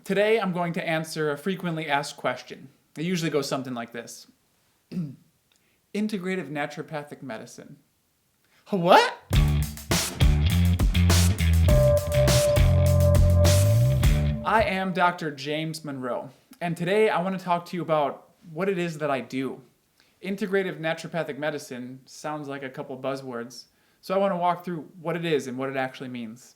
Today I'm going to answer a frequently asked question. It usually goes something like this. Integrative naturopathic medicine. What? I am Dr. James Munro, and today I want to talk to you about what it is that I do. Integrative naturopathic medicine sounds like a couple buzzwords, so I want to walk through what it is and what it actually means.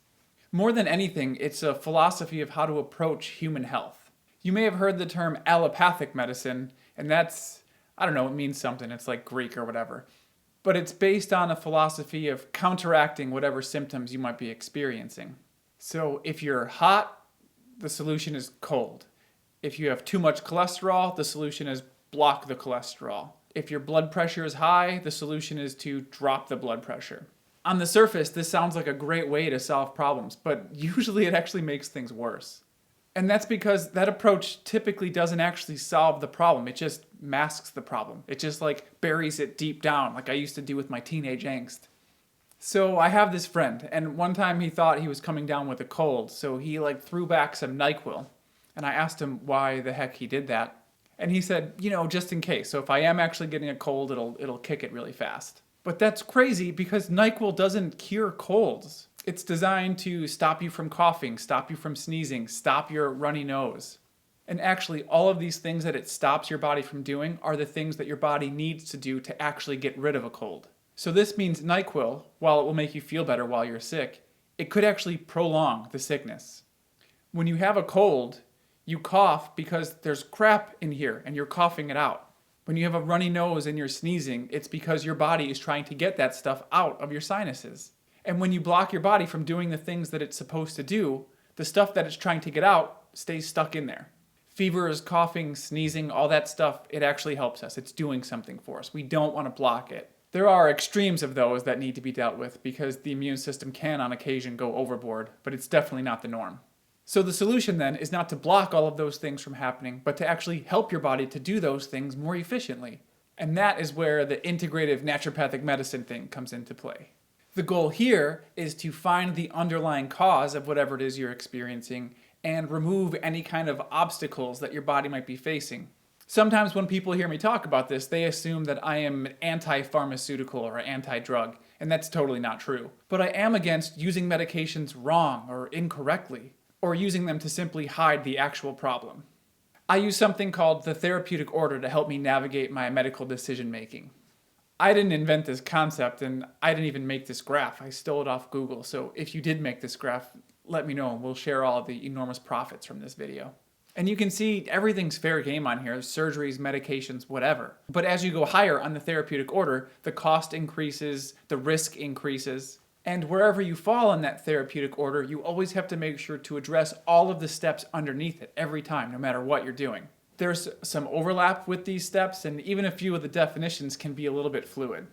More than anything, it's a philosophy of how to approach human health. You may have heard the term allopathic medicine, and that's, I don't know, it means something. It's like Greek or whatever. But it's based on a philosophy of counteracting whatever symptoms you might be experiencing. So if you're hot, the solution is cold. If you have too much cholesterol, the solution is block the cholesterol. If your blood pressure is high, the solution is to drop the blood pressure. On the surface, this sounds like a great way to solve problems, but usually it actually makes things worse. And that's because that approach typically doesn't actually solve the problem. It just masks the problem. It just buries it deep down, like I used to do with my teenage angst. So I have this friend, and one time he thought he was coming down with a cold, so he threw back some Nyquil. And I asked him why the heck he did that. And he said, just in case. So if I am actually getting a cold, it'll kick it really fast. But that's crazy because NyQuil doesn't cure colds. It's designed to stop you from coughing, stop you from sneezing, stop your runny nose. And actually, all of these things that it stops your body from doing are the things that your body needs to do to actually get rid of a cold. So this means NyQuil, while it will make you feel better while you're sick, it could actually prolong the sickness. When you have a cold, you cough because there's crap in here and you're coughing it out. When you have a runny nose and you're sneezing, it's because your body is trying to get that stuff out of your sinuses. And when you block your body from doing the things that it's supposed to do, the stuff that it's trying to get out stays stuck in there. Fevers, coughing, sneezing, all that stuff, it actually helps us. It's doing something for us. We don't want to block it. There are extremes of those that need to be dealt with because the immune system can on occasion go overboard, but it's definitely not the norm. So the solution then is not to block all of those things from happening, but to actually help your body to do those things more efficiently. And that is where the integrative naturopathic medicine thing comes into play. The goal here is to find the underlying cause of whatever it is you're experiencing and remove any kind of obstacles that your body might be facing. Sometimes when people hear me talk about this, they assume that I am anti-pharmaceutical or anti-drug, and that's totally not true. But I am against using medications wrong or incorrectly, or using them to simply hide the actual problem. I use something called the Therapeutic Order to help me navigate my medical decision making. I didn't invent this concept, and I didn't even make this graph. I stole it off Google, so if you did make this graph, let me know and we'll share all the enormous profits from this video. And you can see everything's fair game on here, surgeries, medications, whatever. But as you go higher on the therapeutic order, the cost increases, the risk increases. And wherever you fall in that therapeutic order, you always have to make sure to address all of the steps underneath it every time, no matter what you're doing. There's some overlap with these steps, and even a few of the definitions can be a little bit fluid.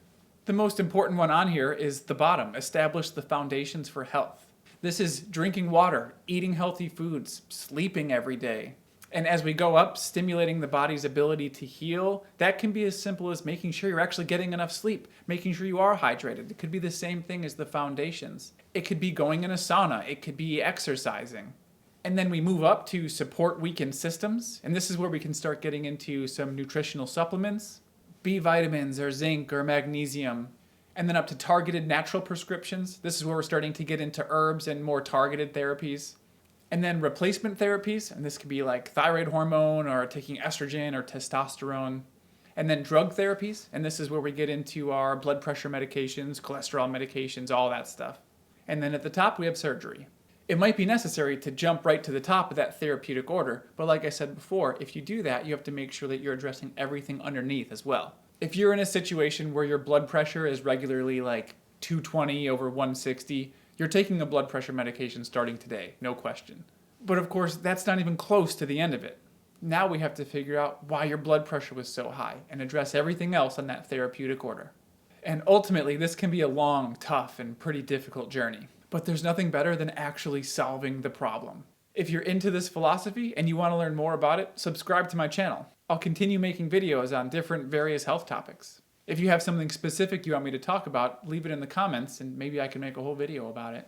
The most important one on here is the bottom, establish the foundations for health. This is drinking water, eating healthy foods, sleeping every day. And as we go up, stimulating the body's ability to heal, that can be as simple as making sure you're actually getting enough sleep, making sure you are hydrated. It could be the same thing as the foundations. It could be going in a sauna. It could be exercising. And then we move up to support weakened systems. And this is where we can start getting into some nutritional supplements, B vitamins or zinc or magnesium. And then up to targeted natural prescriptions. This is where we're starting to get into herbs and more targeted therapies. And then replacement therapies, and this could be like thyroid hormone or taking estrogen or testosterone. And then drug therapies, and this is where we get into our blood pressure medications, cholesterol medications, all that stuff. And then at the top, we have surgery. It might be necessary to jump right to the top of that therapeutic order, but like I said before, if you do that, you have to make sure that you're addressing everything underneath as well. If you're in a situation where your blood pressure is regularly 220 over 160, you're taking a blood pressure medication starting today, no question. But of course, that's not even close to the end of it. Now we have to figure out why your blood pressure was so high and address everything else on that therapeutic order. And ultimately, this can be a long, tough, and pretty difficult journey. But there's nothing better than actually solving the problem. If you're into this philosophy and you want to learn more about it, subscribe to my channel. I'll continue making videos on different various health topics. If you have something specific you want me to talk about, leave it in the comments and maybe I can make a whole video about it.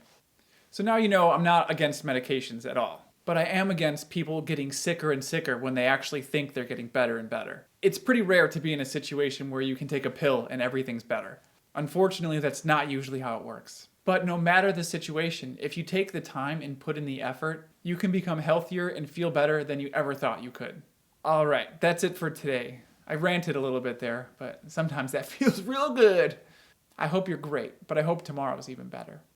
So now you know I'm not against medications at all. but I am against people getting sicker and sicker when they actually think they're getting better and better. It's pretty rare to be in a situation where you can take a pill and everything's better. Unfortunately, that's not usually how it works. But no matter the situation, if you take the time and put in the effort, you can become healthier and feel better than you ever thought you could. All right, that's it for today. I ranted a little bit there, but sometimes that feels real good. I hope you're great, but I hope tomorrow's even better.